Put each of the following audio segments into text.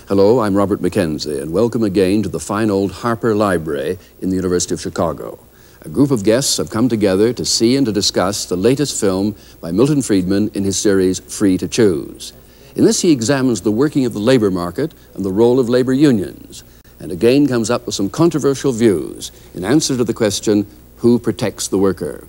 Hello, I'm Robert McKenzie, and welcome again to the fine old Harper Library in the University of Chicago. A group of guests have come together to see and to discuss the latest film by Milton Friedman in his series Free to Choose. In this, he examines the working of the labor market and the role of labor unions, and again comes up with some controversial views in answer to the question, who protects the worker?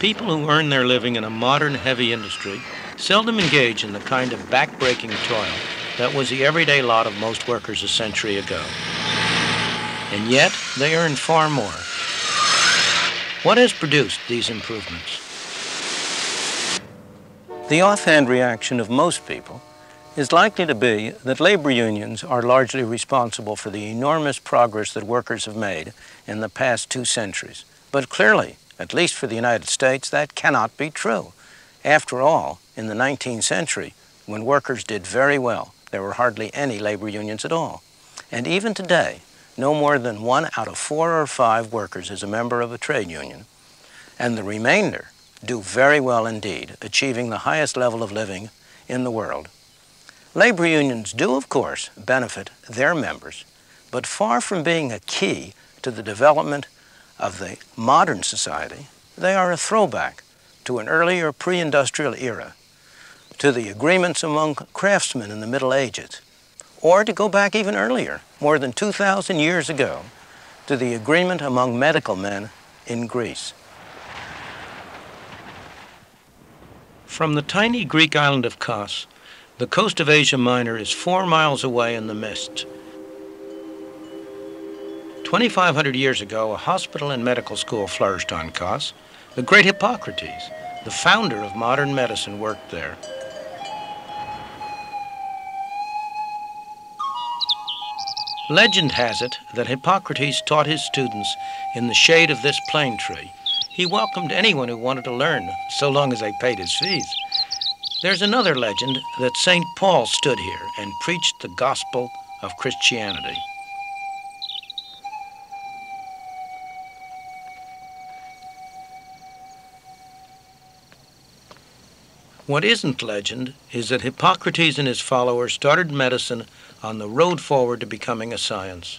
People who earn their living in a modern heavy industry seldom engage in the kind of back-breaking toil that was the everyday lot of most workers a century ago. And yet, they earn far more. What has produced these improvements? The offhand reaction of most people is likely to be that labor unions are largely responsible for the enormous progress that workers have made in the past 2 centuries. But clearly, at least for the United States, that cannot be true. After all, in the 19th century, when workers did very well, there were hardly any labor unions at all. And even today, no more than 1 out of 4 or 5 workers is a member of a trade union, and the remainder do very well indeed, achieving the highest level of living in the world. Labor unions do, of course, benefit their members, but far from being a key to the development of the modern society, they are a throwback to an earlier pre-industrial era, to the agreements among craftsmen in the Middle Ages, or to go back even earlier, more than 2,000 years ago, to the agreement among medical men in Greece. From the tiny Greek island of Kos, the coast of Asia Minor is 4 miles away in the mist. 2,500 years ago, a hospital and medical school flourished on Kos. The great Hippocrates, the founder of modern medicine, worked there. Legend has it that Hippocrates taught his students in the shade of this plane tree. He welcomed anyone who wanted to learn, so long as they paid his fees. There's another legend that St. Paul stood here and preached the gospel of Christianity. What isn't legend is that Hippocrates and his followers started medicine on the road forward to becoming a science.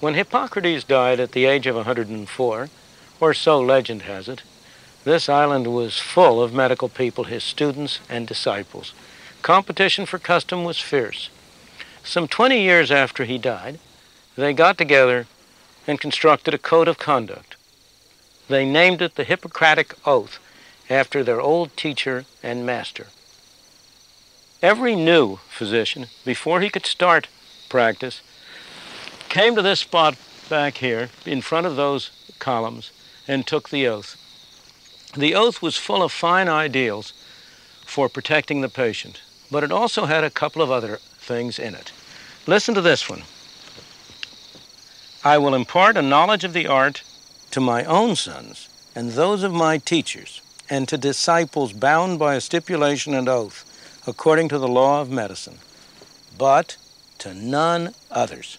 When Hippocrates died at the age of 104, or so legend has it, this island was full of medical people, his students and disciples. Competition for custom was fierce. Some 20 years after he died, they got together and constructed a code of conduct. They named it the Hippocratic Oath, after their old teacher and master. Every new physician, before he could start practice, came to this spot back here, in front of those columns, and took the oath. The oath was full of fine ideals for protecting the patient, but it also had a couple of other things in it. Listen to this one. I will impart a knowledge of the art to my own sons and those of my teachers, and to disciples bound by a stipulation and oath, according to the law of medicine, but to none others.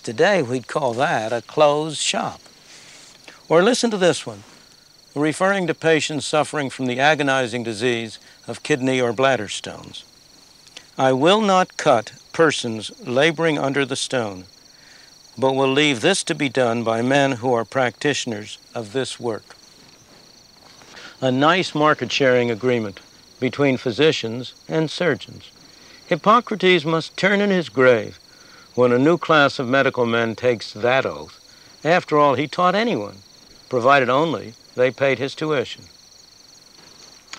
Today we'd call that a closed shop. Or listen to this one, referring to patients suffering from the agonizing disease of kidney or bladder stones. I will not cut persons laboring under the stone, but will leave this to be done by men who are practitioners of this work. A nice market-sharing agreement between physicians and surgeons. Hippocrates must turn in his grave when a new class of medical men takes that oath. After all, he taught anyone, provided only they paid his tuition.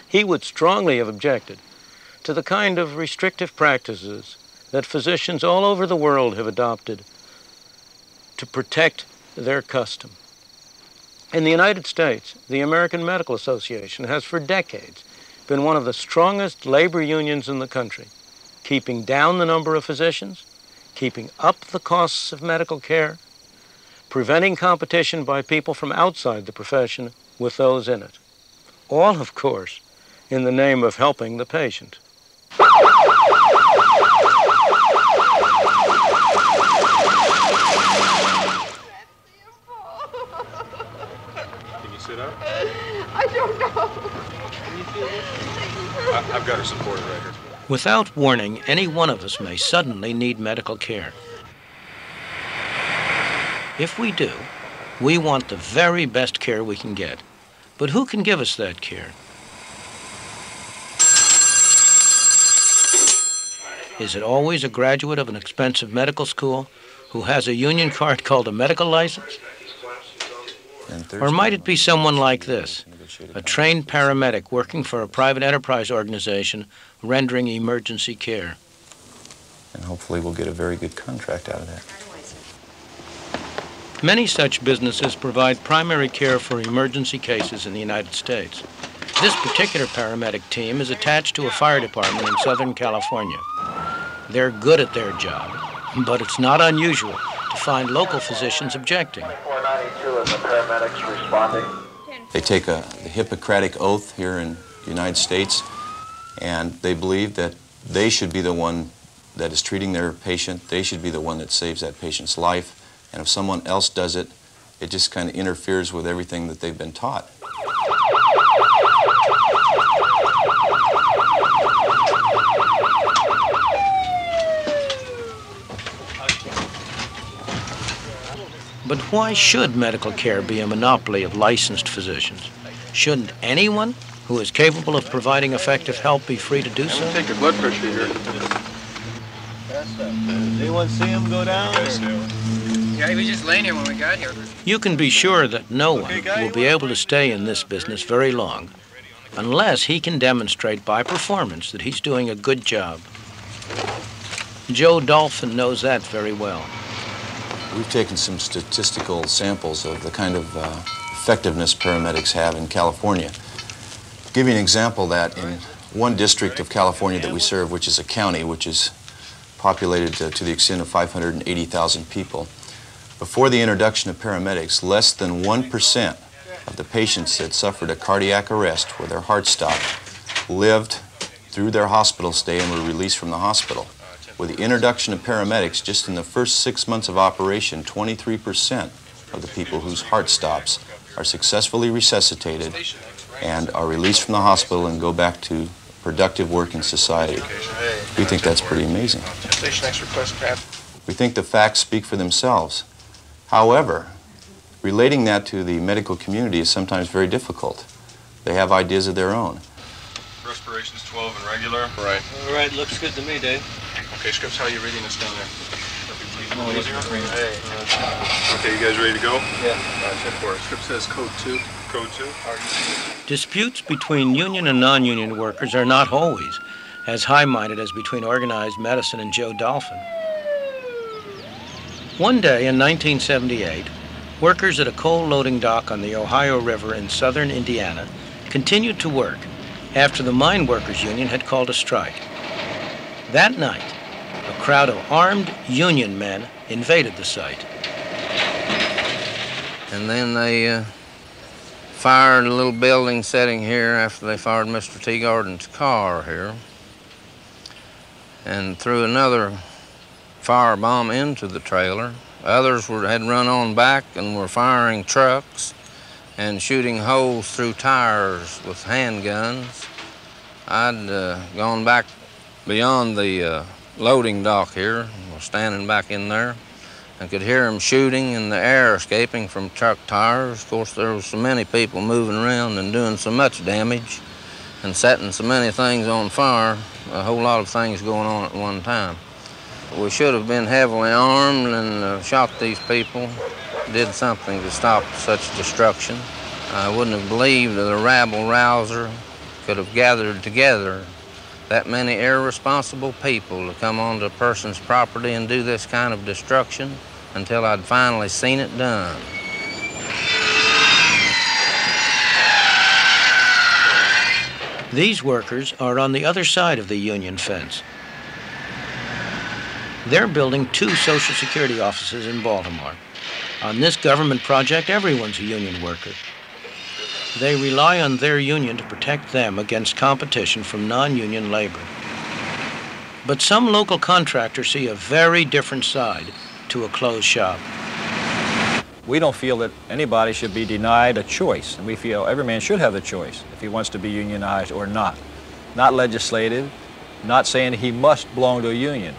He would strongly have objected to the kind of restrictive practices that physicians all over the world have adopted to protect their custom. In the United States, the American Medical Association has for decades been one of the strongest labor unions in the country, keeping down the number of physicians, keeping up the costs of medical care, preventing competition by people from outside the profession with those in it. All, of course, in the name of helping the patient. Can you sit up? I don't know. Can you feel this? I've got her supported right here. Without warning, any one of us may suddenly need medical care. If we do, we want the very best care we can get. But who can give us that care? Is it always a graduate of an expensive medical school who has a union card called a medical license? Or might it be someone like this, a trained paramedic working for a private enterprise organization rendering emergency care? And hopefully we'll get a very good contract out of that. Many such businesses provide primary care for emergency cases in the United States. This particular paramedic team is attached to a fire department in Southern California. They're good at their job, but it's not unusual to find local physicians objecting. 492 and the paramedics responding. They take the Hippocratic oath here in the United States, and they believe that they should be the one that is treating their patient. They should be the one that saves that patient's life. And if someone else does it, it just kind of interferes with everything that they've been taught. But why should medical care be a monopoly of licensed physicians? Shouldn't anyone who is capable of providing effective help be free to do so? Take your blood pressure here. Anyone see him go down? Yeah, he was just laying here when we got here. You can be sure that no one will be able to stay in this business very long unless he can demonstrate by performance that he's doing a good job. Joe DOLPHIN knows that very well. We've taken some statistical samples of the kind of effectiveness paramedics have in California. I'll give you an example that in one district of California that we serve, which is a county, which is populated to the extent of 580,000 people, before the introduction of paramedics, less than 1% of the patients that suffered a cardiac arrest where their heart stopped lived through their hospital stay and were released from the hospital. With the introduction of paramedics, just in the first 6 months of operation, 23% of the people whose heart stops are successfully resuscitated and are released from the hospital and go back to productive work in society. We think that's pretty amazing. We think the facts speak for themselves. However, relating that to the medical community is sometimes very difficult. They have ideas of their own. Respiration's 12 and regular. Right. All right, looks good to me, Dave. Okay, Scripps, how are you reading this down there? Oh, he's green. Okay, you guys ready to go? Yeah. Check for it. Scripps says code 2. Code 2. Disputes between union and non-union workers are not always as high-minded as between organized medicine and Joe DOLPHIN. One day in 1978, workers at a coal loading dock on the Ohio River in southern Indiana continued to work after the Mine Workers Union had called a strike. That night, a crowd of armed union men invaded the site. And then they fired a little building setting here after they fired Mr. T. Gordon's car here, and threw another firebomb into the trailer. Others had run on back and were firing trucks and shooting holes through tires with handguns. I'd gone back beyond the loading dock here, was standing back in there. I could hear them shooting and the air escaping from truck tires. Of course, there was so many people moving around and doing so much damage and setting so many things on fire, a whole lot of things going on at one time. We should have been heavily armed and shot these people, did something to stop such destruction. I wouldn't have believed that a rabble-rouser could have gathered together that many irresponsible people to come onto a person's property and do this kind of destruction until I'd finally seen it done. These workers are on the other side of the union fence. They're building 2 Social Security offices in Baltimore. On this government project, everyone's a union worker. They rely on their union to protect them against competition from non-union labor. But some local contractors see a very different side to a closed shop. We don't feel that anybody should be denied a choice, and we feel every man should have the choice if he wants to be unionized or not. Not legislative, not saying he must belong to a union.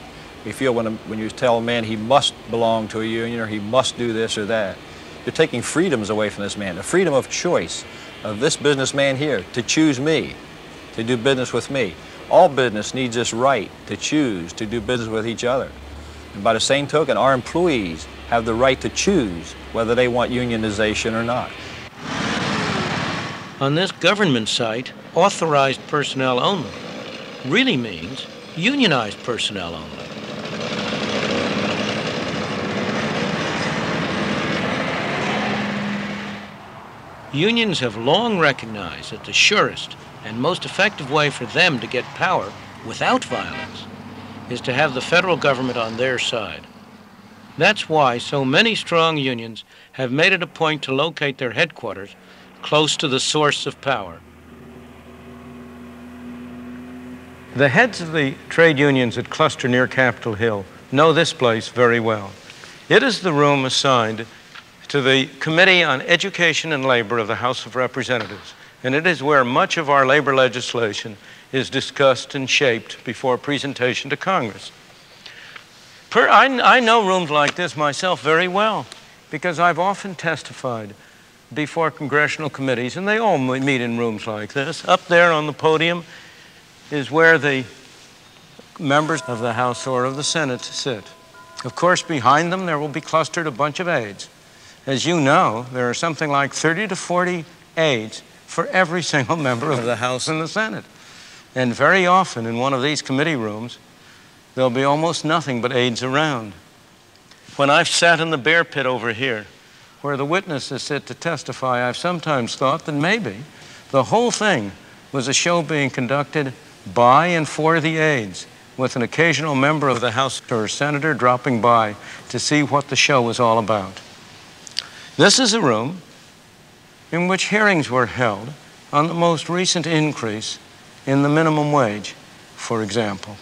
We feel when you tell a man he must belong to a union or he must do this or that, you're taking freedoms away from this man, the freedom of choice of this businessman here to choose me, to do business with me. All business needs this right to choose to do business with each other. And by the same token, our employees have the right to choose whether they want unionization or not. On this government site, authorized personnel only really means unionized personnel only. Unions have long recognized that the surest and most effective way for them to get power without violence is to have the federal government on their side. That's why so many strong unions have made it a point to locate their headquarters close to the source of power. The heads of the trade unions that cluster near Capitol Hill know this place very well. It is the room assigned to the Committee on Education and Labor of the House of Representatives, and it is where much of our labor legislation is discussed and shaped before presentation to Congress. I know rooms like this myself very well because I've often testified before congressional committees, and they all meet in rooms like this. Up there on the podium is where the members of the House or of the Senate sit. Of course, behind them there will be clustered a bunch of aides. As you know, there are something like 30 to 40 aides for every single member of the House and the Senate. And very often in one of these committee rooms, there'll be almost nothing but aides around. When I've sat in the bear pit over here, where the witnesses sit to testify, I've sometimes thought that maybe the whole thing was a show being conducted by and for the aides, with an occasional member of the House or senator dropping by to see what the show was all about. This is a room in which hearings were held on the most recent increase in the minimum wage, for example.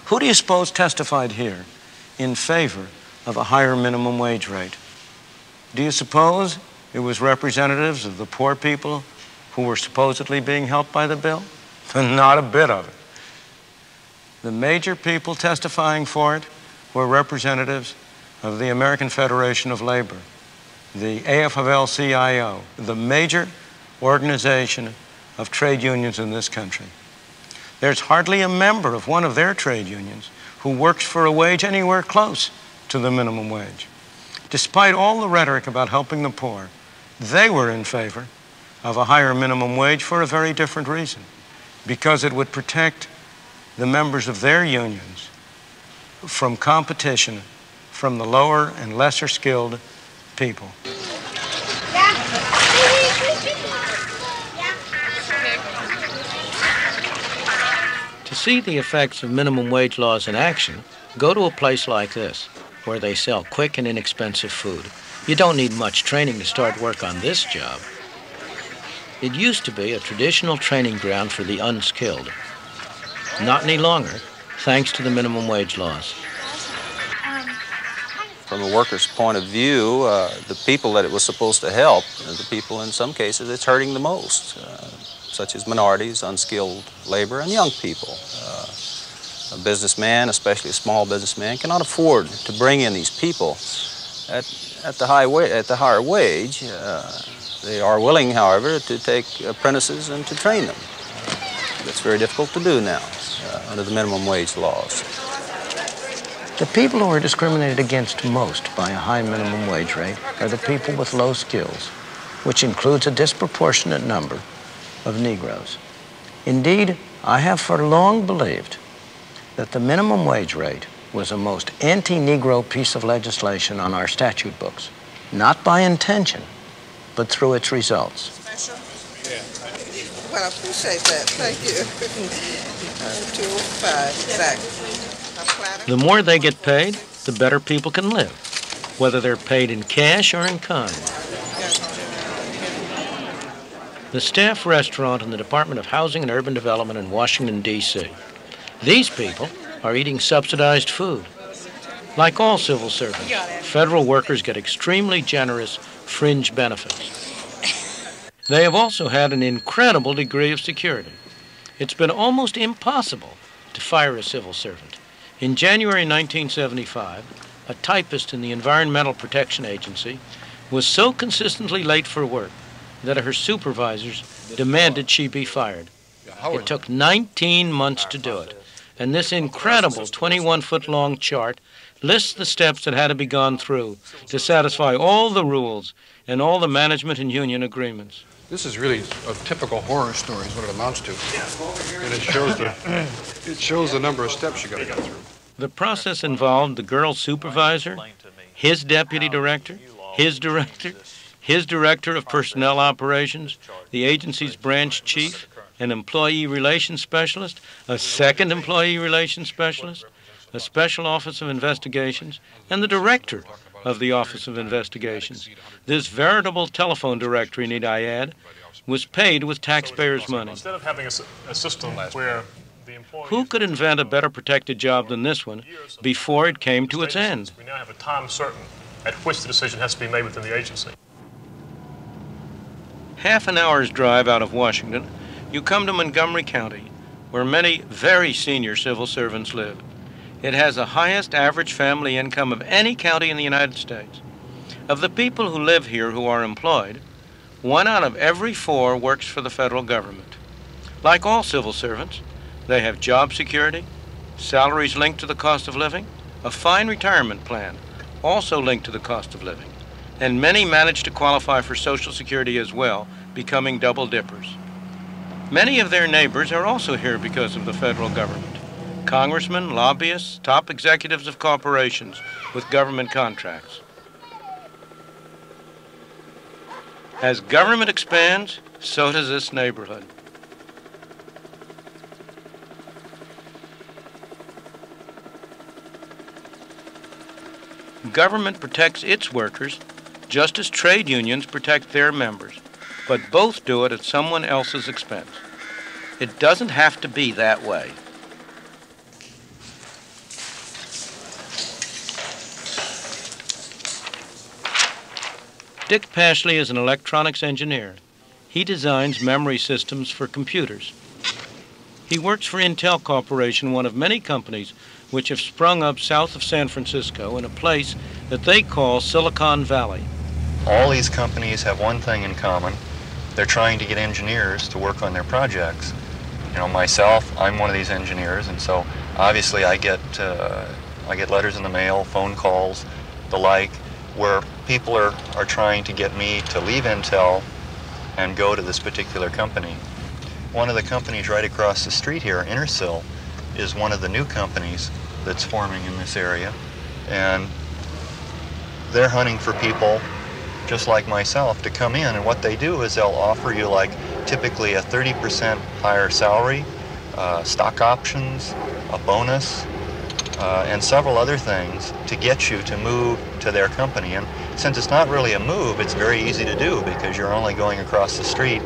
Who do you suppose testified here in favor of a higher minimum wage rate? Do you suppose it was representatives of the poor people who were supposedly being helped by the bill? Not a bit of it. The major people testifying for it were representatives of the American Federation of Labor, the AFL-CIO, the major organization of trade unions in this country. There's hardly a member of one of their trade unions who works for a wage anywhere close to the minimum wage. Despite all the rhetoric about helping the poor, they were in favor of a higher minimum wage for a very different reason, because it would protect the members of their unions from competition from the lower and lesser skilled people. To see the effects of minimum wage laws in action, go to a place like this, where they sell quick and inexpensive food. You don't need much training to start work on this job. It used to be a traditional training ground for the unskilled. Not any longer, thanks to the minimum wage laws. From a worker's point of view, the people that it was supposed to help are the people, in some cases, it's hurting the most, such as minorities, unskilled labor, and young people. A businessman, especially a small businessman, cannot afford to bring in these people at the higher wage. They are willing, however, to take apprentices and to train them. That's very difficult to do now under the minimum wage laws. The people who are discriminated against most by a high minimum wage rate are the people with low skills, which includes a disproportionate number of Negroes. Indeed, I have for long believed that the minimum wage rate was a most anti-Negro piece of legislation on our statute books, not by intention, but through its results. Well, I appreciate that. Thank you. 205, exactly. The more they get paid, the better people can live, whether they're paid in cash or in kind. The staff restaurant in the Department of Housing and Urban Development in Washington, D.C. These people are eating subsidized food. Like all civil servants, federal workers get extremely generous fringe benefits. They have also had an incredible degree of security. It's been almost impossible to fire a civil servant. In January 1975, a typist in the Environmental Protection Agency was so consistently late for work that her supervisors demanded she be fired. It took 19 months to do it, and this incredible 21-foot-long chart lists the steps that had to be gone through to satisfy all the rules and all the management and union agreements. This is really a typical horror story is what it amounts to. And it shows the number of steps you got to go through. The process involved the girl's supervisor, his deputy director, his director of personnel operations, the agency's branch chief, an employee relations specialist, a second employee relations specialist, a special office of investigations, and the director of the Office of Investigations. This veritable telephone directory, need I add, was paid with taxpayers' money. Instead of having a system where the employees... Who could invent a better protected job than this one before it came to its end? We now have a time certain at which the decision has to be made within the agency. Half an hour's drive out of Washington, you come to Montgomery County, where many very senior civil servants live. It has the highest average family income of any county in the United States. Of the people who live here who are employed, 1 out of every 4 works for the federal government. Like all civil servants, they have job security, salaries linked to the cost of living, a fine retirement plan, also linked to the cost of living, and many manage to qualify for Social Security as well, becoming double dippers. Many of their neighbors are also here because of the federal government. Congressmen, lobbyists, top executives of corporations with government contracts. As government expands, so does this neighborhood. Government protects its workers just as trade unions protect their members, but both do it at someone else's expense. It doesn't have to be that way. Dick PASHLEY is an electronics engineer. He designs memory systems for computers. He works for Intel Corporation, one of many companies which have sprung up south of San Francisco in a place that they call Silicon Valley. All these companies have one thing in common. They're trying to get engineers to work on their projects. You know, myself, I'm one of these engineers, and so obviously I get letters in the mail, phone calls, the like, where people are trying to get me to leave Intel and go to this particular company. One of the companies right across the street here, Intersil, is one of the new companies that's forming in this area, and they're hunting for people just like myself to come in, and what they do is they'll offer you like typically a 30% higher salary, stock options, a bonus, and several other things to get you to move to their company. And since it's not really a move, it's very easy to do because you're only going across the street.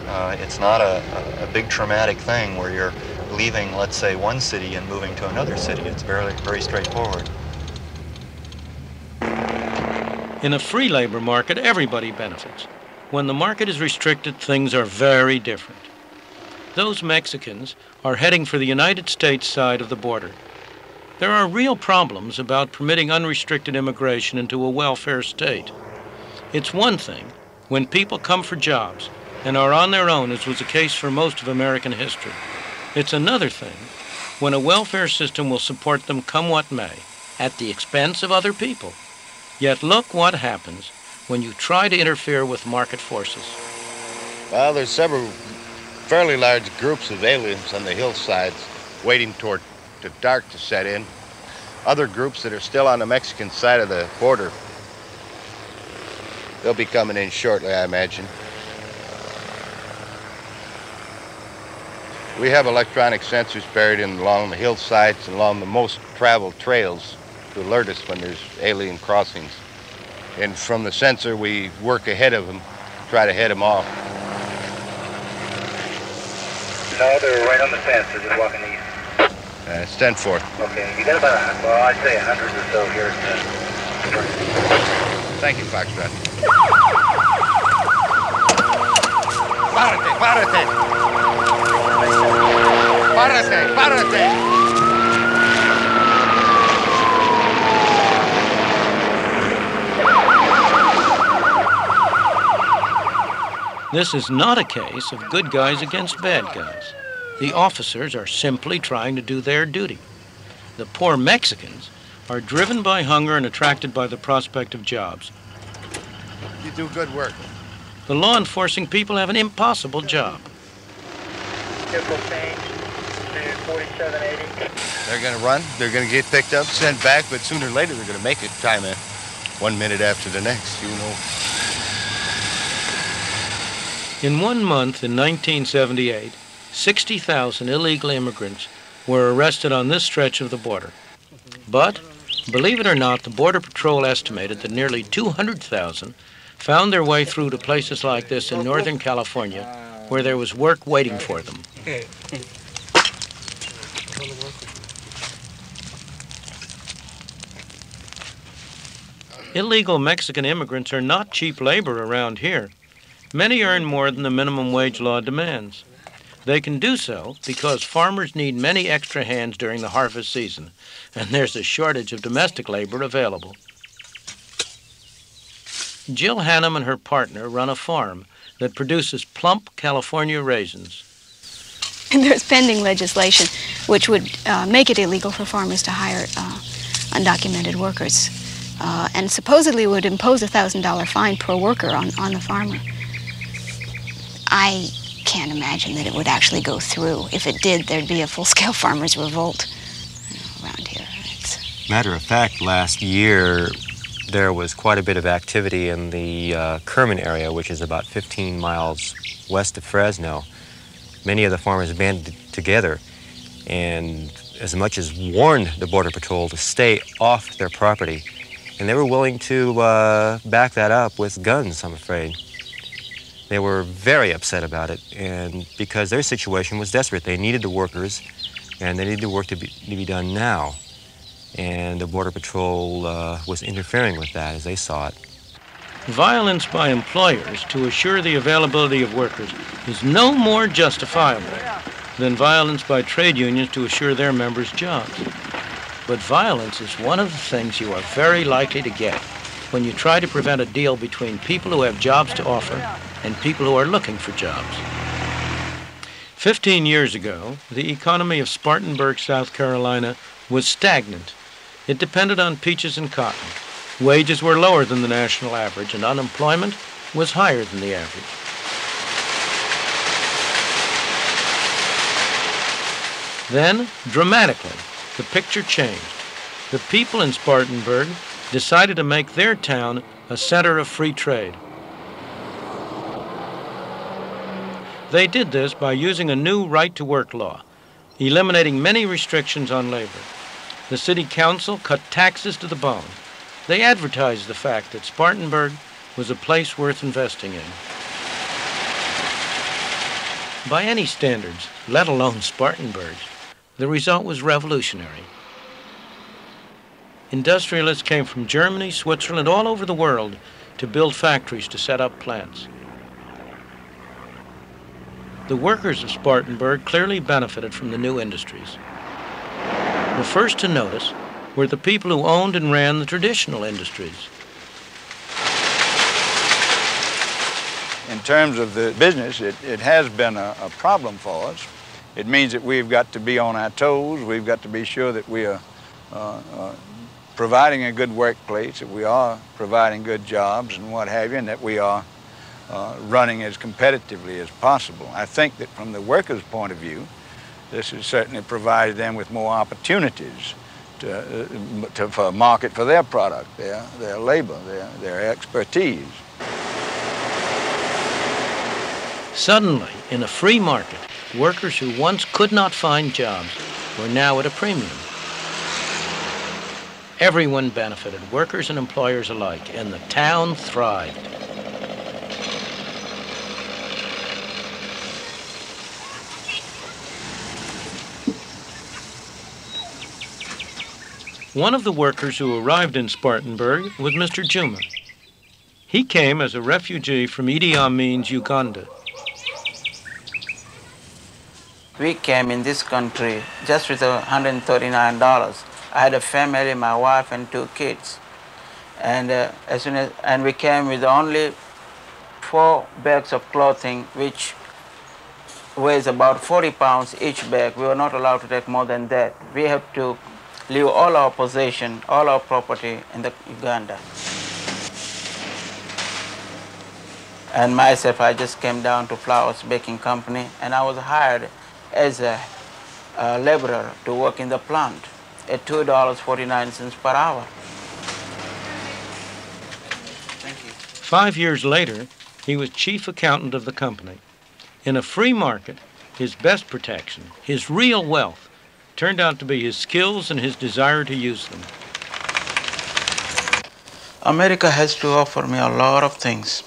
It's not a big traumatic thing where you're leaving, let's say, one city and moving to another city. It's very, very straightforward. In a free labor market, everybody benefits. When the market is restricted, things are very different. Those Mexicans are heading for the United States side of the border. There are real problems about permitting unrestricted immigration into a welfare state. It's one thing when people come for jobs and are on their own, as was the case for most of American history. It's another thing when a welfare system will support them come what may, at the expense of other people. Yet look what happens when you try to interfere with market forces. Well, there's several fairly large groups of aliens on the hillsides waiting toward the dark to set in. Other groups that are still on the Mexican side of the border. They'll be coming in shortly, I imagine. We have electronic sensors buried along the hillsides and along the most traveled trails to alert us when there's alien crossings. And from the sensor, we work ahead of them, try to head them off. No, they're right on the fence. They're just walking east. It's 10-4. Okay, you got about, well, I'd say 100 or so here. Thank you, Foxtrot. Párate, párate. Párate, párate. This is not a case of good guys against bad guys. The officers are simply trying to do their duty. The poor Mexicans are driven by hunger and attracted by the prospect of jobs. You do good work. The law enforcing people have an impossible job. Vehicle change to 4780. They're going to run, they're going to get picked up, sent back, but sooner or later they're going to make it. Time 1 minute after the next, you know. In 1 month in 1978, 60,000 illegal immigrants were arrested on this stretch of the border. But, believe it or not, the Border Patrol estimated that nearly 200,000 found their way through to places like this in Northern California, where there was work waiting for them. Illegal Mexican immigrants are not cheap labor around here. Many earn more than the minimum wage law demands. They can do so because farmers need many extra hands during the harvest season, and there's a shortage of domestic labor available. Jill Hannum and her partner run a farm that produces plump California raisins. There's pending legislation which would make it illegal for farmers to hire undocumented workers, and supposedly would impose a $1,000 fine per worker on the farmer. I can't imagine that it would actually go through. If it did, there'd be a full-scale farmers' revolt around here. Matter of fact, last year there was quite a bit of activity in the Kerman area, which is about 15 miles west of Fresno. Many of the farmers banded together and as much as warned the Border Patrol to stay off their property. And they were willing to back that up with guns, I'm afraid. They were very upset about it, and because their situation was desperate. They needed the workers, and they needed the work to be done now. And the Border Patrol was interfering with that as they saw it. Violence by employers to assure the availability of workers is no more justifiable than violence by trade unions to assure their members jobs. But violence is one of the things you are very likely to get when you try to prevent a deal between people who have jobs to offer and people who are looking for jobs. 15 years ago, the economy of Spartanburg, South Carolina was stagnant. It depended on peaches and cotton. Wages were lower than the national average, and unemployment was higher than the average. Then, dramatically, the picture changed. The people in Spartanburg decided to make their town a center of free trade. They did this by using a new right-to-work law, eliminating many restrictions on labor. The city council cut taxes to the bone. They advertised the fact that Spartanburg was a place worth investing in. By any standards, let alone Spartanburg's, the result was revolutionary. Industrialists came from Germany, Switzerland, all over the world to build factories to set up plants. The workers of Spartanburg clearly benefited from the new industries. The first to notice were the people who owned and ran the traditional industries. In terms of the business, it has been a problem for us. It means that we've got to be on our toes. We've got to be sure that we are providing a good workplace, that we are providing good jobs and what have you, and that we are running as competitively as possible. I think that from the workers' point of view, this has certainly provided them with more opportunities to market for their product, their labor, their expertise. Suddenly, in a free market, workers who once could not find jobs were now at a premium. Everyone benefited, workers and employers alike, and the town thrived. One of the workers who arrived in Spartanburg was Mr. Juma. He came as a refugee from Idi Amin's Uganda. We came in this country just with $139. I had a family, my wife and 2 kids. And we came with only 4 bags of clothing, which weighs about 40 pounds each bag. We were not allowed to take more than that. We have to leave all our possession, all our property in the Uganda. And myself, I just came down to Flowers Baking Company, and I was hired as a laborer to work in the plant at $2.49 per hour. Thank you. 5 years later, he was chief accountant of the company. In a free market, his best protection, his real wealth, turned out to be his skills and his desire to use them. America has to offer me a lot of things.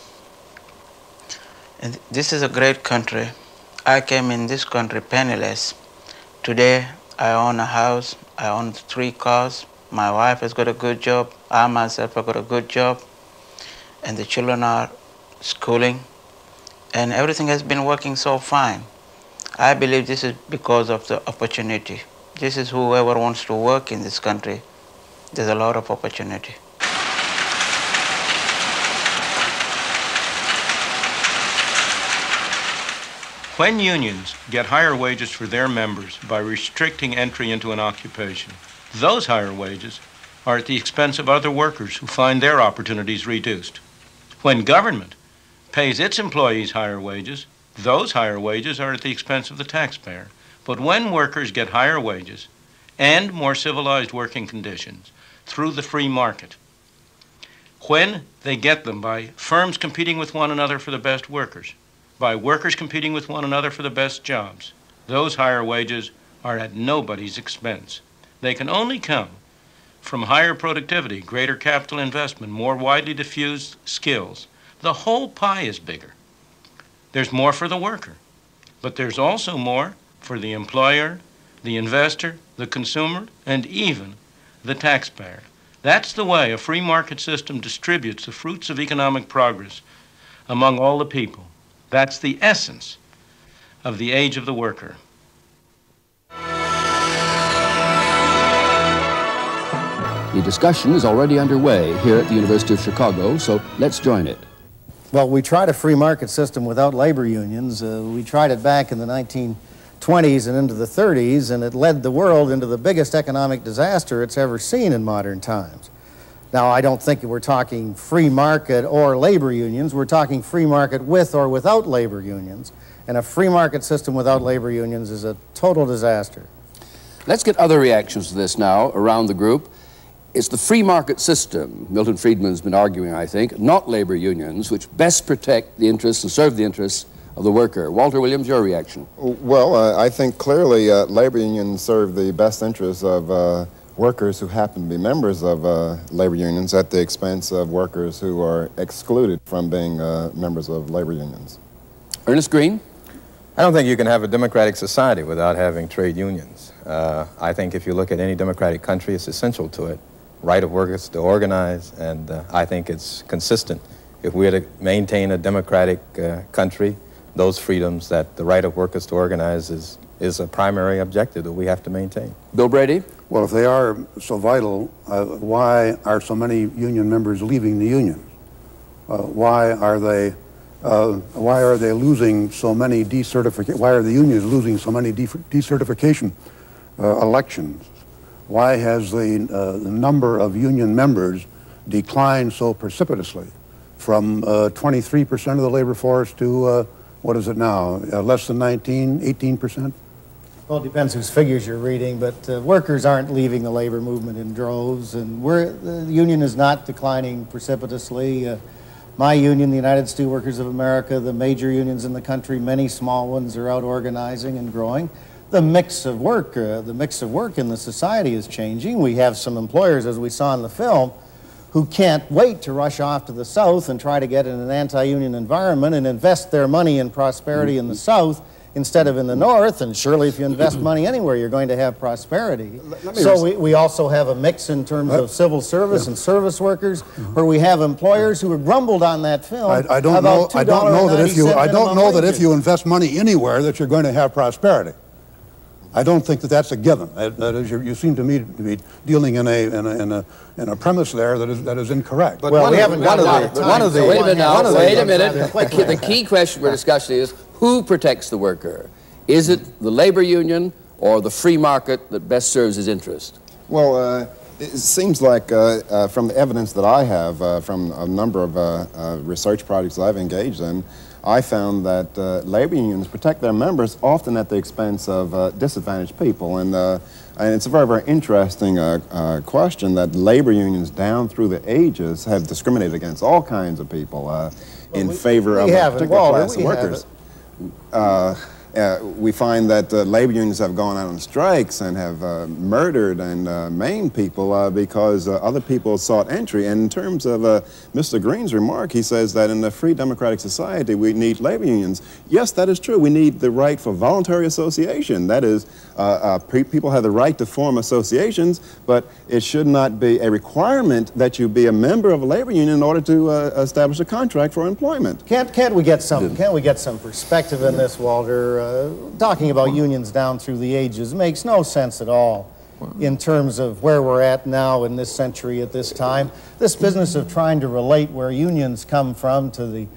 And this is a great country. I came in this country penniless. Today, I own a house, I own 3 cars. My wife has got a good job. I myself have got a good job. And the children are schooling. And everything has been working so fine. I believe this is because of the opportunity. This is whoever wants to work in this country, there's a lot of opportunity. When unions get higher wages for their members by restricting entry into an occupation, those higher wages are at the expense of other workers who find their opportunities reduced. When government pays its employees higher wages, those higher wages are at the expense of the taxpayer. But when workers get higher wages and more civilized working conditions through the free market, when they get them by firms competing with one another for the best workers, by workers competing with one another for the best jobs, those higher wages are at nobody's expense. They can only come from higher productivity, greater capital investment, more widely diffused skills. The whole pie is bigger. There's more for the worker, but there's also more for the employer, the investor, the consumer, and even the taxpayer. That's the way a free market system distributes the fruits of economic progress among all the people. That's the essence of the age of the worker. The discussion is already underway here at the University of Chicago, so let's join it. Well, we tried a free market system without labor unions. We tried it back in the 1920s and into the 30s, and it led the world into the biggest economic disaster it's ever seen in modern times. Now, I don't think we're talking free market or labor unions. We're talking free market with or without labor unions. And a free market system without labor unions is a total disaster. Let's get other reactions to this now around the group. It's the free market system, Milton Friedman's been arguing, I think, not labor unions, which best protect the interests and serve the interests of the worker. Walter Williams, your reaction? Well, I think clearly labor unions serve the best interests of workers who happen to be members of labor unions at the expense of workers who are excluded from being members of labor unions. Ernest Green? I don't think you can have a democratic society without having trade unions. I think if you look at any democratic country, it's essential to it. Right of workers to organize, and I think it's consistent. If we're to maintain a democratic country, those freedoms that the right of workers to organize is a primary objective that we have to maintain. Bill Brady? Well, if they are so vital, why are so many union members leaving the union? Why are they losing so many decertification? Why are the unions losing so many decertification elections? Why has the number of union members declined so precipitously? from 23% of the labor force to, what is it now, less than 18%? Well, it depends whose figures you're reading, but workers aren't leaving the labor movement in droves, and the union is not declining precipitously. My union, the United Steelworkers of America, the major unions in the country, many small ones are out organizing and growing. The mix of work in the society is changing. We have some employers, as we saw in the film, who can't wait to rush off to the South and try to get in an anti-union environment and invest their money in prosperity in the South instead of in the North, and surely if you invest money anywhere, you're going to have prosperity. So we also have a mix in terms of civil service and service workers, where we have employers who have grumbled on that film. I don't know that if you invest money anywhere that you're going to have prosperity. I don't think that that's a given. That is, you seem to me to be dealing in a premise there that is incorrect. But well, we haven't got a lot of time. Wait a minute now. Wait a minute. The key question we're discussing is, who protects the worker? Is it the labor union or the free market that best serves his interest? Well, it seems like from the evidence that I have from a number of research projects I've engaged in, I found that labor unions protect their members often at the expense of disadvantaged people. And it's a very, very interesting question that labor unions down through the ages have discriminated against all kinds of people in favor of a particular class of workers. We find that labor unions have gone out on strikes and have murdered and maimed people because other people sought entry. And in terms of Mr. Green's remark, he says that in a free democratic society we need labor unions. Yes, that is true. We need the right for voluntary association. That is, people have the right to form associations, but it should not be a requirement that you be a member of a labor union in order to establish a contract for employment. Can't we get some perspective in this, Walter? Talking about unions down through the ages makes no sense at all in terms of where we're at now in this century at this time. This business of trying to relate where unions come from to the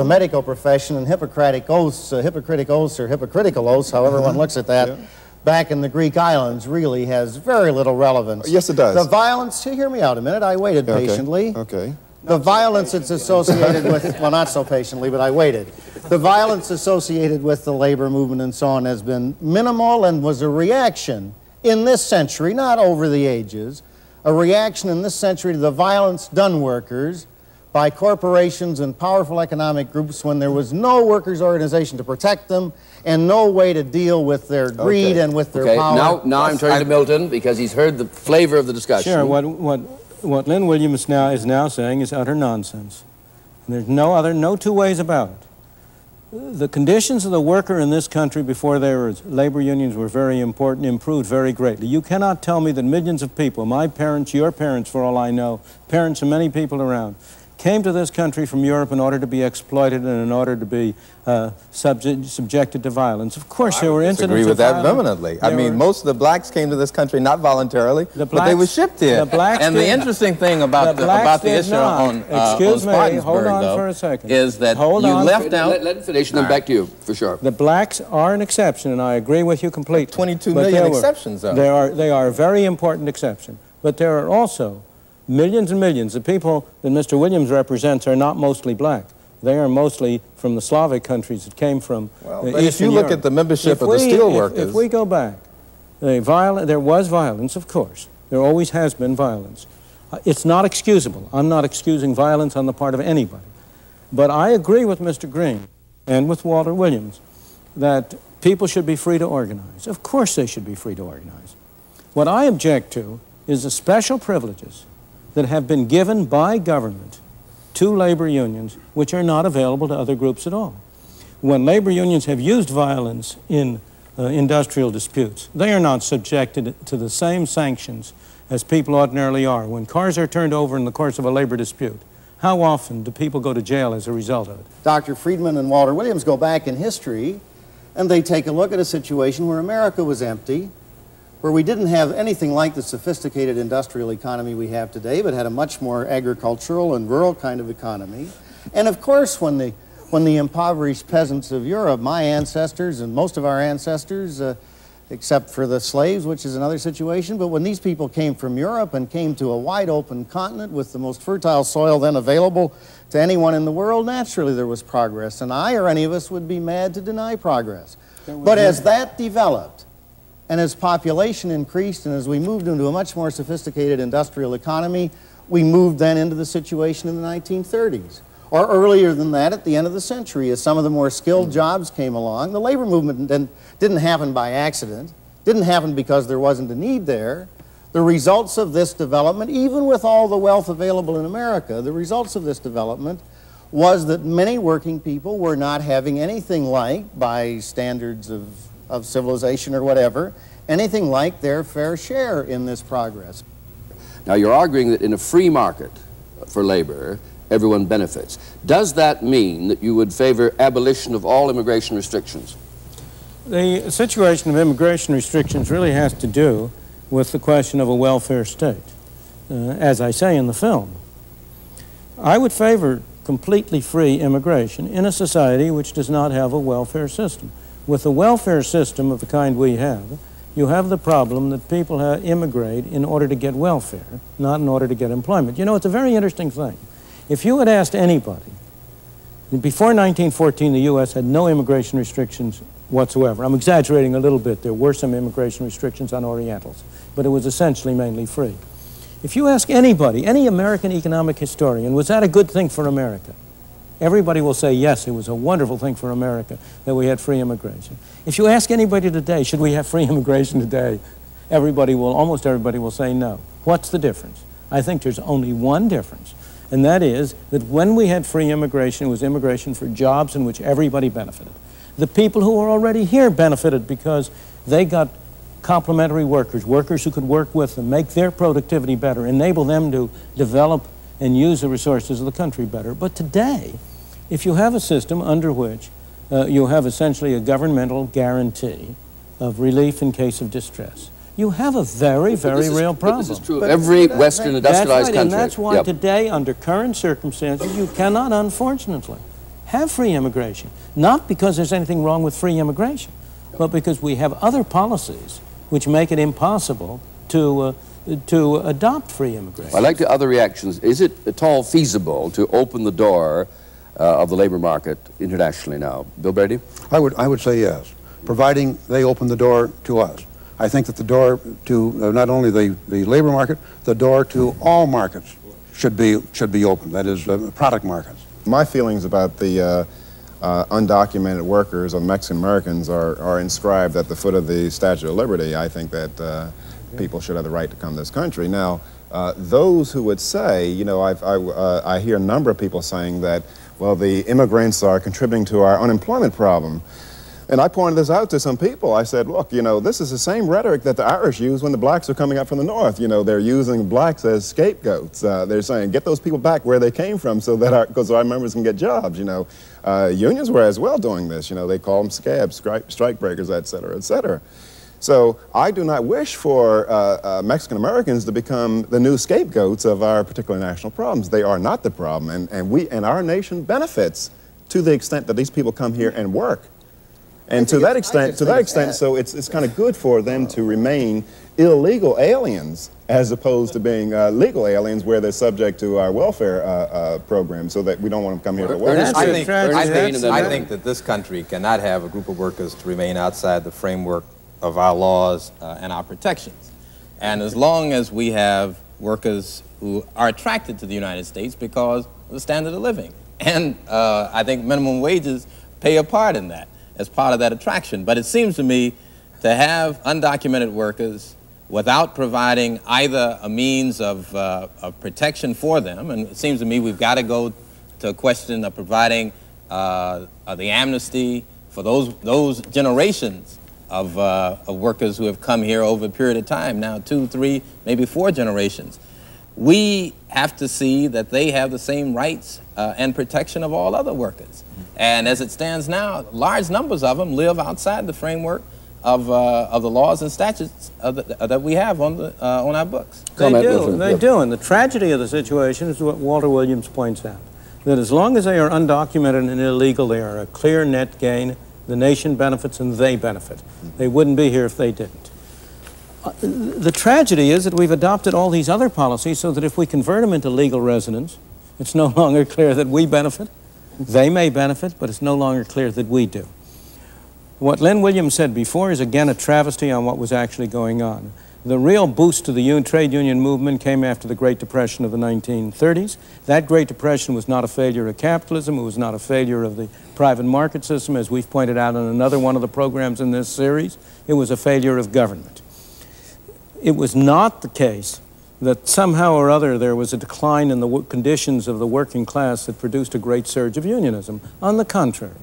medical profession and hypocritical oaths, however one looks at that, back in the Greek islands really has very little relevance. Yes, it does. The violence, hear me out a minute, I waited patiently. Okay. The violence that's associated with, well, not so patiently, but I waited. The violence associated with the labor movement and so on has been minimal and was a reaction in this century, not over the ages, a reaction in this century to the violence done workers by corporations and powerful economic groups when there was no workers' organization to protect them and no way to deal with their greed and with their power. Now I'm turning to Milton because he's heard the flavor of the discussion. Sure. What Lynn Williams is now saying is utter nonsense. And there's no two ways about it. The conditions of the worker in this country before there were labor unions were very important, improved very greatly. You cannot tell me that millions of people, my parents, your parents for all I know, parents of many people around, came to this country from Europe in order to be exploited and in order to be subjected to violence. Of course, there were incidents of violence. I agree with that vehemently. I mean, most of the blacks came to this country not voluntarily, but they were shipped here. And the interesting thing about the issue on hold on for a second. Is that you left out... Let him finish, and then back to you, for sure. The blacks are an exception, and I agree with you completely. 22 million exceptions, though. They are a very important exception. But there are also millions and millions. The people that Mr. Williams represents are not mostly black. They are mostly from the Slavic countries that came from but if you look at the membership of the steelworkers... If we go back, there was violence, of course. There always has been violence. It's not excusable. I'm not excusing violence on the part of anybody. But I agree with Mr. Green and with Walter Williams that people should be free to organize. Of course they should be free to organize. What I object to is the special privileges that have been given by government to labor unions which are not available to other groups at all. When labor unions have used violence in industrial disputes, they are not subjected to the same sanctions as people ordinarily are. When cars are turned over in the course of a labor dispute, how often do people go to jail as a result of it? Dr. Friedman and Walter Williams go back in history and they take a look at a situation where America was empty, where we didn't have anything like the sophisticated industrial economy we have today, but had a much more agricultural and rural kind of economy. And of course, when the impoverished peasants of Europe, my ancestors and most of our ancestors, except for the slaves, which is another situation. But when these people came from Europe and came to a wide open continent with the most fertile soil then available to anyone in the world, naturally there was progress. And I or any of us would be mad to deny progress. But as that developed, and as population increased, and as we moved into a much more sophisticated industrial economy, we moved then into the situation in the 1930s. Or earlier than that, at the end of the century, as some of the more skilled jobs came along. The labor movement didn't happen by accident, didn't happen because there wasn't a need there. The results of this development, even with all the wealth available in America, the results of this development was that many working people were not having anything like, by standards of civilization or whatever, anything like their fair share in this progress. Now, you're arguing that in a free market for labor, everyone benefits. Does that mean that you would favor abolition of all immigration restrictions? The situation of immigration restrictions really has to do with the question of a welfare state, as I say in the film. I would favor completely free immigration in a society which does not have a welfare system. With a welfare system of the kind we have, you have the problem that people immigrate in order to get welfare, not in order to get employment. You know, it's a very interesting thing. If you had asked anybody, before 1914 the U.S. had no immigration restrictions whatsoever. I'm exaggerating a little bit. There were some immigration restrictions on Orientals, but it was essentially mainly free. If you ask anybody, any American economic historian, was that a good thing for America? Everybody will say, yes, it was a wonderful thing for America that we had free immigration. If you ask anybody today, should we have free immigration today? Almost everybody will say no. What's the difference? I think there's only one difference, and that is that when we had free immigration, it was immigration for jobs in which everybody benefited. The people who were already here benefited because they got complementary workers, workers who could work with them, make their productivity better, enable them to develop and use the resources of the country better. But today, if you have a system under which you have essentially a governmental guarantee of relief in case of distress, you have a very, very real problem. This is true of every Western industrialized country. And that's why today, under current circumstances, you cannot, unfortunately, have free immigration. Not because there's anything wrong with free immigration, but because we have other policies which make it impossible to adopt free immigration. I'd like to other reactions. Is it at all feasible to open the door of the labor market internationally now? Bill Brady? I would say yes, providing they open the door to us. I think that the door to not only the labor market, the door to all markets should be open, that is, product markets. My feelings about the undocumented workers or Mexican Americans are inscribed at the foot of the Statue of Liberty. I think that people should have the right to come to this country. Now, those who would say, you know, I hear a number of people saying that, well, the immigrants are contributing to our unemployment problem. And I pointed this out to some people. I said, look, you know, this is the same rhetoric that the Irish use when the blacks are coming up from the north. You know, they're using blacks as scapegoats. They're saying, get those people back where they came from so that because our members can get jobs, you know. Unions were as well doing this. You know, they call them scabs, strike breakers, et cetera, et cetera. So I do not wish for Mexican Americans to become the new scapegoats of our particular national problems. They are not the problem, and our nation benefits to the extent that these people come here and work. And to that extent, so it's kind of good for them to remain illegal aliens as opposed to being legal aliens where they're subject to our welfare program, so that we don't want them to come here to work. I think that this country cannot have a group of workers to remain outside the framework of our laws and our protections. And as long as we have workers who are attracted to the United States because of the standard of living, and I think minimum wages play a part in that, as part of that attraction. But it seems to me to have undocumented workers without providing either a means of protection for them, and it seems to me we've got to go to a question of providing the amnesty for those generations of workers who have come here over a period of time, now 2, 3, maybe 4 generations. We have to see that they have the same rights and protection of all other workers. And as it stands now, large numbers of them live outside the framework of the laws and statutes that we have on our books. They do, and the tragedy of the situation is what Walter Williams points out, that as long as they are undocumented and illegal, they are a clear net gain The nation benefits and they benefit. They wouldn't be here if they didn't. The tragedy is that we've adopted all these other policies so that if we convert them into legal residents, it's no longer clear that we benefit. They may benefit, but it's no longer clear that we do. What Lynn Williams said before is again a travesty on what was actually going on. The real boost to the trade union movement came after the Great Depression of the 1930s. That Great Depression was not a failure of capitalism. It was not a failure of the private market system, as we've pointed out in another one of the programs in this series. It was a failure of government. It was not the case that somehow or other there was a decline in the conditions of the working class that produced a great surge of unionism. On the contrary,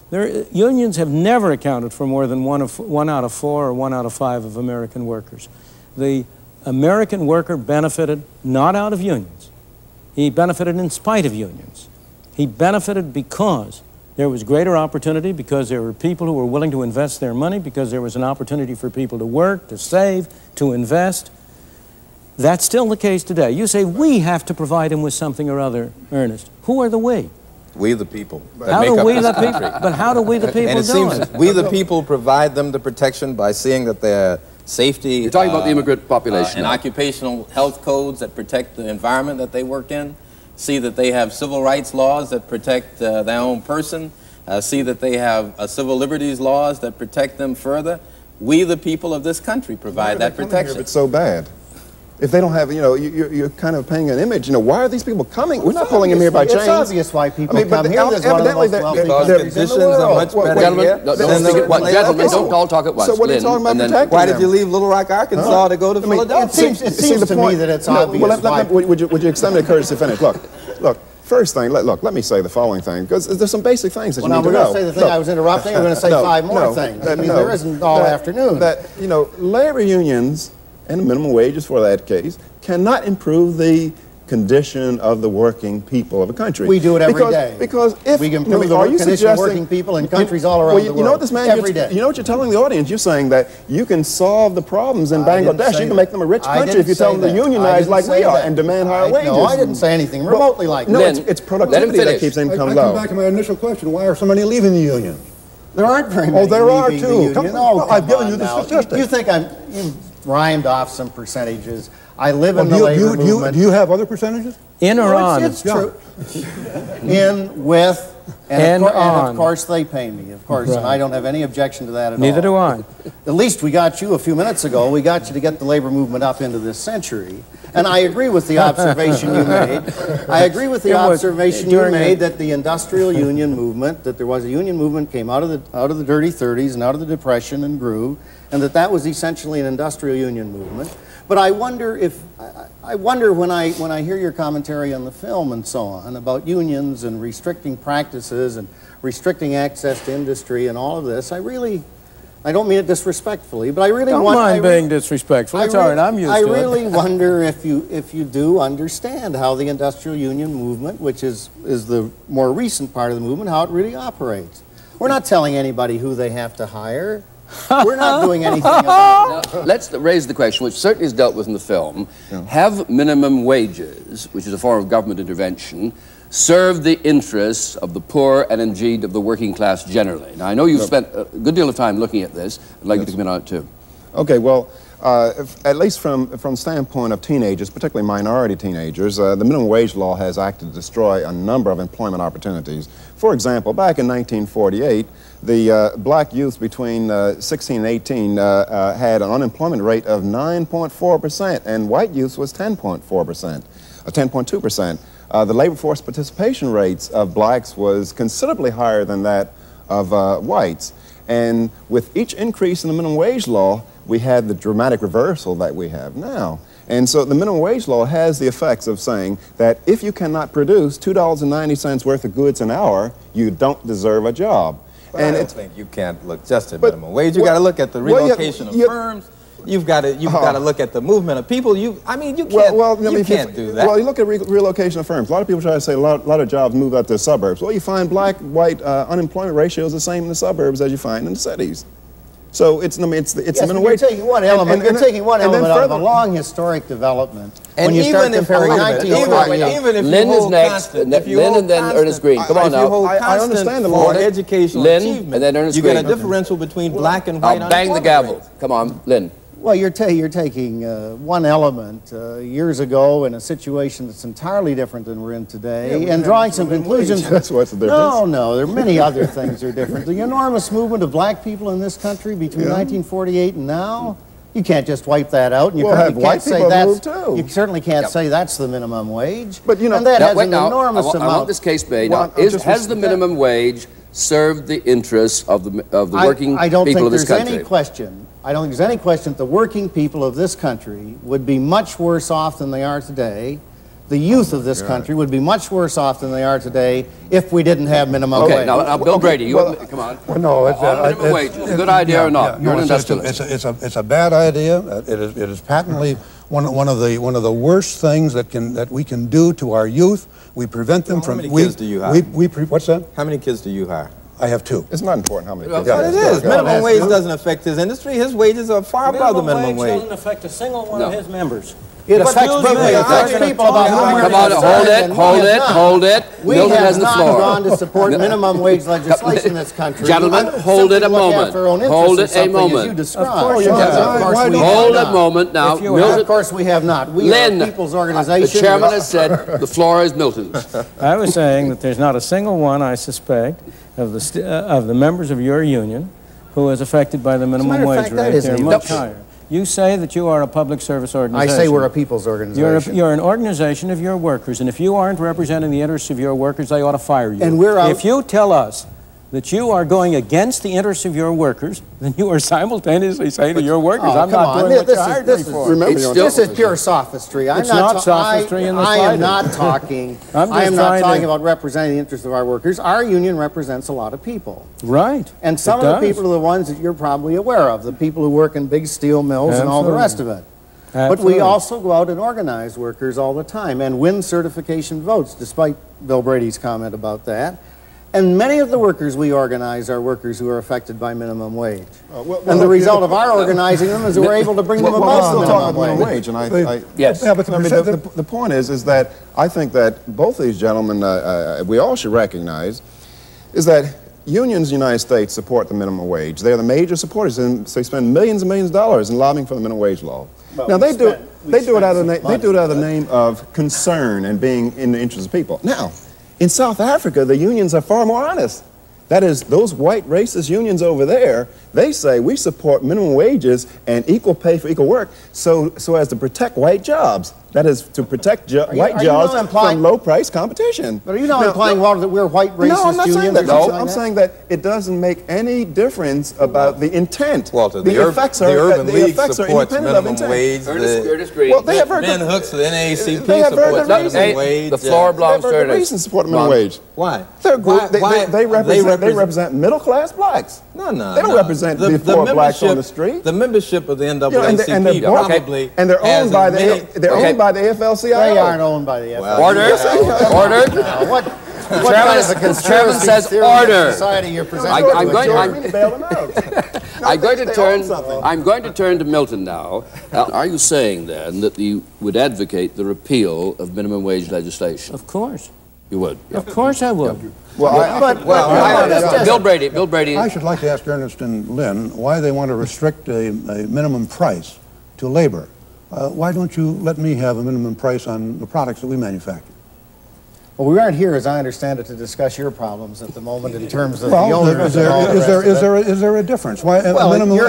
unions have never accounted for more than one out of 4 or 1 out of 5 of American workers. The American worker benefited not out of unions. He benefited in spite of unions. He benefited because there was greater opportunity, because there were people who were willing to invest their money, because there was an opportunity for people to work, to save, to invest. That's still the case today. You say, we have to provide him with something or other, Ernest. Who are the we? We the people. How do we the people? But how do we the people and it do seems it? We the people provide them the protection by seeing that their safety... You're talking about the immigrant population. And occupational health codes that protect the environment that they work in. See that they have civil rights laws that protect their own person. See that they have civil liberties laws that protect them further. We the people of this country provide that protection. It's so bad. If they don't have, you know, you're kind of painting an image. You know, why are these people coming? We're not pulling them here by chains. It's obvious why people come here. Evidently, conditions are much better. Gentlemen, don't all talk at once. So what are you talking about protecting? Why did you leave Little Rock, Arkansas to go to Philadelphia? It seems to me that it's obvious why. Would you extend me the courtesy to finish? Look. First thing, let me say the following thing, because there's some basic things that you need to know. We're going to say the thing I was interrupting, we're going to say 5 more things. I mean, there isn't all afternoon. That, you know, labor unions and minimum wages for that case cannot improve the condition of the working people of a country. We do it every day. Because if we can improve the condition of working people in countries all around the world. You know what this man, every day. You know what you're telling the audience? You're saying that you can solve the problems in Bangladesh. You can make them a rich country if you tell them to unionize like we are and demand higher wages. No, I didn't say anything remotely like that. No, it's productivity that keeps income low. I come back to my initial question. Why are so many leaving the union? There aren't very many. Oh, there are too. I've given you the statistics. You think you've rhymed off some percentages. I live in the labor movement. Do you have other percentages? In or on? It's true. In, with, and of course they pay me, of course, and I don't have any objection to that at all. Neither do I. At least we got you a few minutes ago. We got you to get the labor movement up into this century. And I agree with the observation you made. I agree with the observation you made that the industrial union movement, that there was a union movement, came out of the dirty 30s and out of the Depression and grew, and that was essentially an industrial union movement. But I wonder when I hear your commentary on the film and so on about unions and restricting practices and restricting access to industry and all of this, I don't mean it disrespectfly, but I really don't mind being disrespectful. It's all right, I'm used to it. I really wonder if you do understand how the industrial union movement, which is the more recent part of the movement, how it really operates. We're not telling anybody who they have to hire. We're not doing anything about it. Now, let's raise the question, which certainly is dealt with in the film. Yeah. Have minimum wages, which is a form of government intervention, served the interests of the poor and indeed of the working class generally? Now, I know you've spent a good deal of time looking at this. I'd like you to come in on it, too. Okay, well, at least from the standpoint of teenagers, particularly minority teenagers, the minimum wage law has acted to destroy a number of employment opportunities. For example, back in 1948, the black youth between 16 and 18 had an unemployment rate of 9.4%, and white youth was 10.4%, 10.2%. The labor force participation rates of blacks was considerably higher than that of whites. And with each increase in the minimum wage law, we had the dramatic reversal that we have now. And so the minimum wage law has the effects of saying that if you cannot produce $2.90 worth of goods an hour, you don't deserve a job. But and I don't think you can't look just at minimum wage. You got to look at the relocation of firms. You've got to look at the movement of people. You can't do that. Well, you look at relocation of firms. A lot of people try to say a lot of jobs move out to the suburbs. Well, you find black-white unemployment ratio is the same in the suburbs as you find in the cities. So it's the minimum wage. You're taking one element. You're taking one element out of a long historic development. And when you start comparing 1948, even if Lynn is next, Lynn and then Ernest Green. Come on now. I understand the law. law. Educational Lynn achievement, and then Ernest you Green. get a differential between black and white. I'll bang the gavel. Come on, Lynn. Well, you're taking one element years ago in a situation that's entirely different than we're in today, and drawing some conclusions. That's what's the difference. No, there are many other things that are different. The enormous movement of black people in this country between 1948 and now, you can't just wipe that out. And you can't say that's. You certainly can't say that's the minimum wage. But you know, and that has an enormous amount. I want this case made. Now, has the minimum wage served the interests of the working people of this country? I don't think there's any question. I don't think there's any question that the working people of this country would be much worse off than they are today. The youth of this country would be much worse off than they are today if we didn't have minimum wage. Okay, now Bill Brady, come on. Well, no, it's minimum wage. Is it a good idea or not? You're an industrialist. It's a bad idea. It is patently one of the worst things that we can do to our youth. We prevent them from. How many kids do you hire? What's that? How many kids do you hire? I have 2. It's not important how many kids. But it is. Minimum wage doesn't affect his industry. His wages are far above the minimum wage. Doesn't affect a single one of his members. It affects people about whom we're Come on, hold it. Milton has the floor. We have not gone to support minimum wage legislation in this country. Gentlemen, hold it a moment. Hold it a moment. Hold it a moment now. Of course we have not. We are a people's organization. The chairman has said the floor is Milton's. I was saying that there's not a single one, I suspect, of the members of your union who is affected by the minimum wage rate. They're much higher. You say that you are a public service organization. I say we're a people's organization. You're an organization of your workers, and if you aren't representing the interests of your workers, they ought to fire you. And we're out. If you tell us that you are going against the interests of your workers, then you are simultaneously saying to your workers, I'm not doing what you hired me for. This is pure sophistry. It's not sophistry in the slightest. I am not talking. I am not talking about representing the interests of our workers. Our union represents a lot of people. Right. And some of the people are the ones that you're probably aware of, the people who work in big steel mills and all the rest of it. But we also go out and organize workers all the time and win certification votes, despite Bill Brady's comment about that. And many of the workers we organize are workers who are affected by minimum wage. And the result of our organizing them is that we're able to bring them above minimum wage. And the point is that I think that both these gentlemen, we all should recognize, is that unions in the United States support the minimum wage. They're the major supporters, and so they spend millions and millions of dollars in lobbying for the minimum wage law. Now they do it out of the name of concern and being in the interest of people. Now, in South Africa, the unions are far more honest. That is, those white racist unions over there, they say we support minimum wages and equal pay for equal work so as to protect white jobs. That is, to protect white jobs from low-price competition. But are you not implying, Walter, that we're white racist unions? No, I'm not saying that. No, I'm saying that it doesn't make any difference about the intent. Walter, the effects are independent of intent. Wage, Ernest Green. Well, they have very Ben Hooks of the NAACP supports minimum wage. The floor belongs to Ernest. Reason support minimum wage. Why? They represent middle-class blacks. No. They don't represent the poor blacks on the street. The membership of the NAACP probably and they're owned by the AFL-CIO. They aren't owned by the AFL-CIO. Order. The chairman says order. I'm going to turn to Milton now. Are you saying then that you would advocate the repeal of minimum wage legislation? Of course. You would? Of course I would. Bill Brady. I should like to ask Ernest and Lynn why they want to restrict a minimum price to labor. Why don't you let me have a minimum price on the products that we manufacture? Well, we aren't here, as I understand it, to discuss your problems at the moment in terms of the owners. Is there a difference? Why a minimum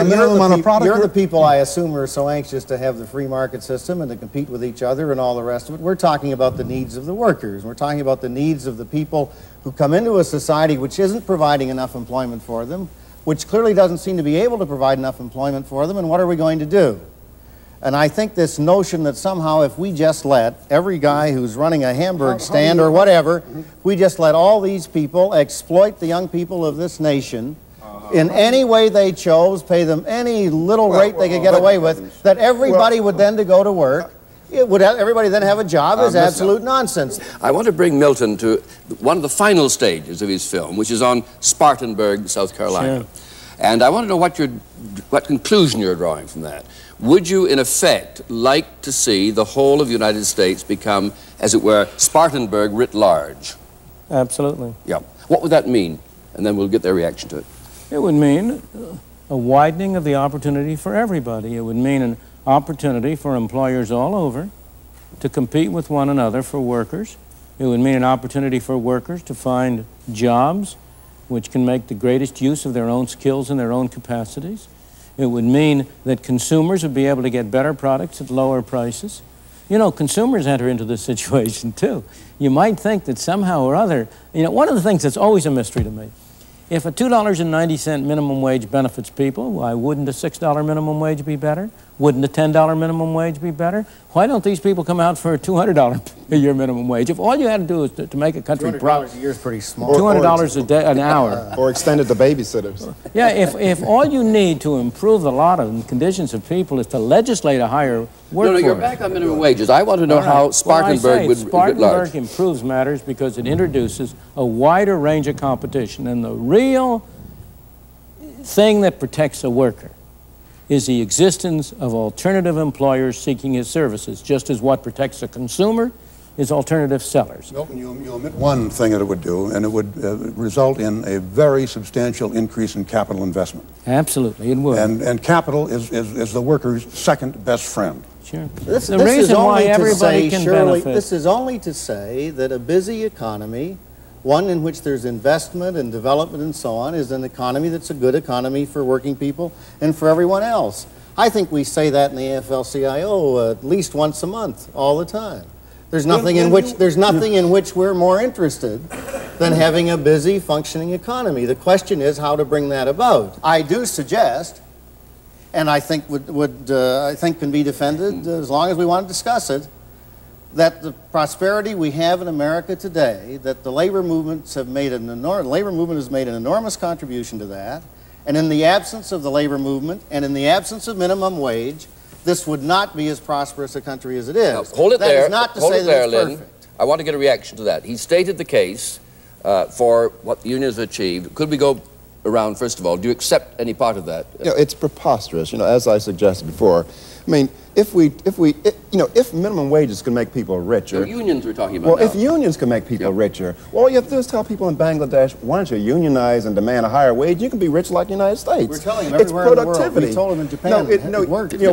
on a product? You're the people, I assume, are so anxious to have the free market system and to compete with each other and all the rest of it. We're talking about the needs of the workers. We're talking about the needs of the people who come into a society which isn't providing enough employment for them, which clearly doesn't seem to be able to provide enough employment for them, and what are we going to do? And I think this notion that somehow if we just let every guy who's running a hamburger stand or whatever, we just let all these people exploit the young people of this nation in any way they chose, pay them any little rate they could get away with, that everybody would then to go to work, would everybody then have a job is absolute nonsense. I want to bring Milton to one of the final stages of his film, which is on Spartanburg, South Carolina. Sure. And I want to know what conclusion you're drawing from that. Would you, in effect, like to see the whole of the United States become, as it were, Spartanburg writ large? Absolutely. Yeah. What would that mean? And then we'll get their reaction to it. It would mean a widening of the opportunity for everybody. It would mean an opportunity for employers all over to compete with one another for workers. It would mean an opportunity for workers to find jobs which can make the greatest use of their own skills and their own capacities. It would mean that consumers would be able to get better products at lower prices. You know, consumers enter into this situation too. You might think that somehow or other, you know, one of the things that's always a mystery to me, if a $2.90 minimum wage benefits people, why wouldn't a $6 minimum wage be better? Wouldn't a $10 minimum wage be better? Why don't these people come out for a $200 a year minimum wage? If all you had to do is to make a country $200 a year is pretty small. $200 a day, an hour. Or extended to babysitters. Yeah, if all you need to improve the lot and conditions of people is to legislate a higher workforce. No, you're back on minimum wages. I want to know how Spartanburg would Spartanburg improves matters because it introduces a wider range of competition. And the real thing that protects a worker is the existence of alternative employers seeking his services, just as what protects a consumer is alternative sellers. Milton, you omit one thing that it would do, and it would result in a very substantial increase in capital investment. Absolutely, it would. And capital is the worker's second best friend. Sure. This is only to say that a busy economy, one in which there's investment and development and so on, is an economy that's a good economy for working people and for everyone else. I think we say that in the AFL-CIO at least once a month, all the time. There's nothing in which we're more interested than having a busy, functioning economy. The question is how to bring that about. I do suggest, and I think I think can be defended as long as we want to discuss it, that the prosperity we have in America today, that the labor movements have made labor movement has made an enormous contribution to that, and in the absence of the labor movement and in the absence of minimum wage, this would not be as prosperous a country as it is. Now, hold it there. That is not to say that it's Lynn. perfect. I want to get a reaction to that. He stated the case for what the unions have achieved. Could we go around, first of all? Do you accept any part of that? You know, it's preposterous, you know, as I suggested before. I mean, if minimum wages can make people richer. No, unions we're talking about. Well, now. if unions can make people richer, well, all you have to do is tell people in Bangladesh, why don't you unionize and demand a higher wage? You can be rich like the United States. We're telling them everywhere in the world. We told them in Japan.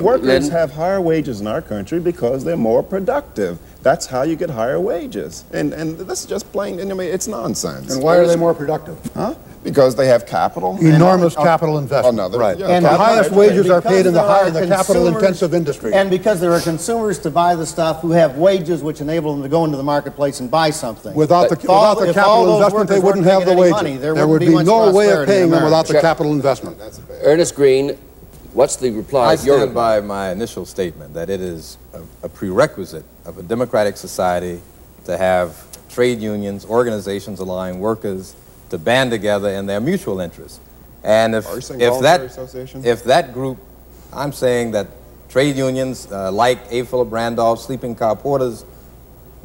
Workers have higher wages in our country because they're more productive. That's how you get higher wages. And this is just plain, I mean, it's nonsense. And why are they more productive? Huh? Because they have capital. Enormous capital investment. Oh, no, right. Yeah, and the highest wages are paid in the capital-intensive industry. And because there are consumers to buy the stuff who have wages which enable them to go into the marketplace and buy something. Without the capital investment, they wouldn't have the wages. There would be no way of paying them without the capital investment. Ernest Green, what's the reply? I stand by my initial statement that it is a prerequisite of a democratic society to have trade unions, organizations allowing workers to band together in their mutual interests. And if that group, I'm saying that trade unions like A. Philip Randolph, sleeping car porters,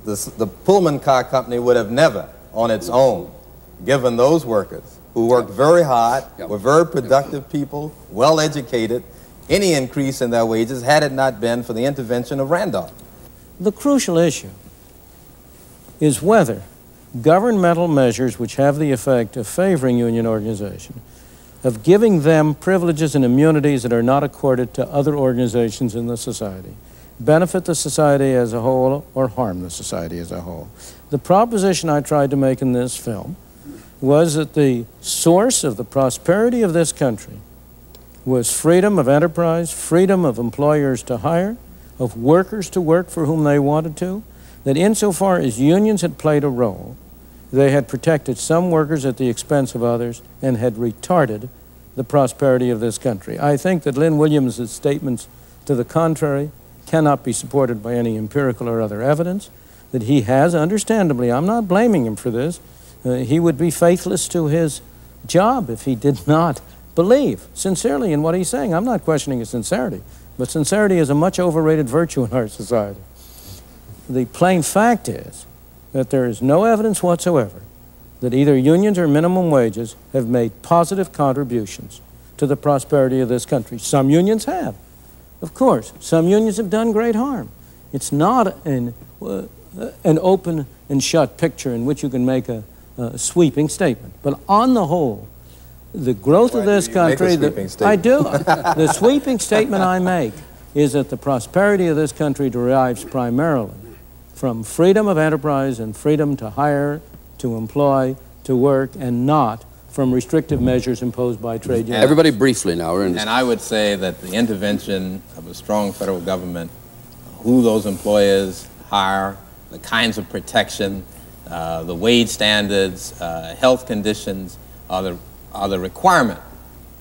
the Pullman car company would have never, on its own, given those workers who worked very hard, were very productive people, well educated, any increase in their wages had it not been for the intervention of Randolph. The crucial issue is whether governmental measures which have the effect of favoring union organization, of giving them privileges and immunities that are not accorded to other organizations in the society, benefit the society as a whole or harm the society as a whole. The proposition I tried to make in this film was that the source of the prosperity of this country was freedom of enterprise, freedom of employers to hire, of workers to work for whom they wanted to, that insofar as unions had played a role, they had protected some workers at the expense of others and had retarded the prosperity of this country. I think that Lynn Williams' statements to the contrary cannot be supported by any empirical or other evidence, that he has, understandably, I'm not blaming him for this, he would be faithless to his job if he did not believe sincerely in what he's saying. I'm not questioning his sincerity, but sincerity is a much overrated virtue in our society. The plain fact is that there is no evidence whatsoever that either unions or minimum wages have made positive contributions to the prosperity of this country. Some unions have, of course. Some unions have done great harm. It's not an open and shut picture in which you can make a sweeping statement. But on the whole, the growth of this country, I do. The sweeping statement I make is that the prosperity of this country derives primarily from freedom of enterprise and freedom to hire, to employ, to work, and not from restrictive measures imposed by trade unions. Everybody briefly now, Ernest. And I would say that the intervention of a strong federal government, who those employers hire, the kinds of protection, the wage standards, health conditions are the requirement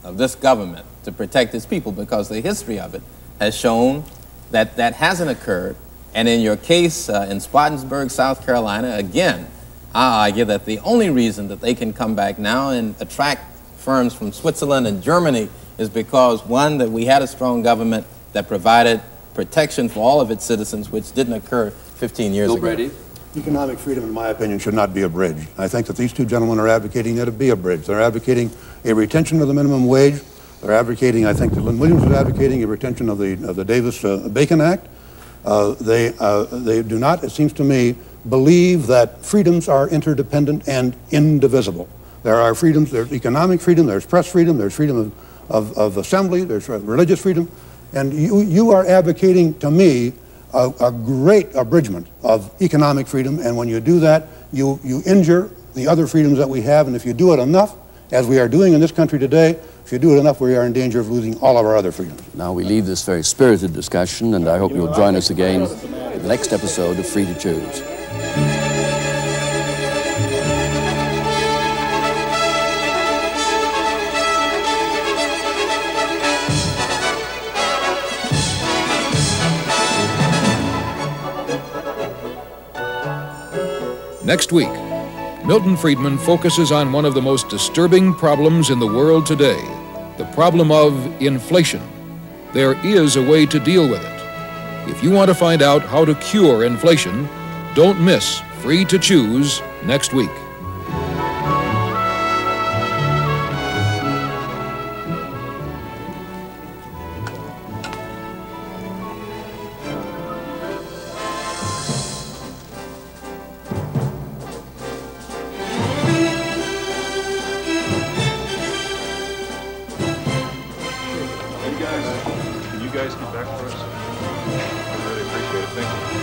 of this government to protect its people, because the history of it has shown that that hasn't occurred. And in your case in Spartanburg, South Carolina, again, I argue that the only reason that they can come back now and attract firms from Switzerland and Germany is because, one, that we had a strong government that provided protection for all of its citizens, which didn't occur 15 years ago. Brady? Economic freedom, in my opinion, should not be a bridge. I think that these two gentlemen are advocating that it be a bridge. They're advocating a retention of the minimum wage. They're advocating, I think that Lynn Williams is advocating a retention of the Davis-Bacon Act. They do not, it seems to me, believe that freedoms are interdependent and indivisible. There are freedoms, there's economic freedom, there's press freedom, there's freedom of assembly, there's religious freedom, and you are advocating, to me, a great abridgment of economic freedom, and when you do that, you injure the other freedoms that we have, and if you do it enough, as we are doing in this country today, if you do it enough, we are in danger of losing all of our other freedoms. Now we leave this very spirited discussion, and I hope you'll join us again in the next episode of Free to Choose. Next week, Milton Friedman focuses on one of the most disturbing problems in the world today, the problem of inflation. There is a way to deal with it. If you want to find out how to cure inflation, don't miss Free to Choose next week. Can you guys get back for us? I really appreciate it. Thank you.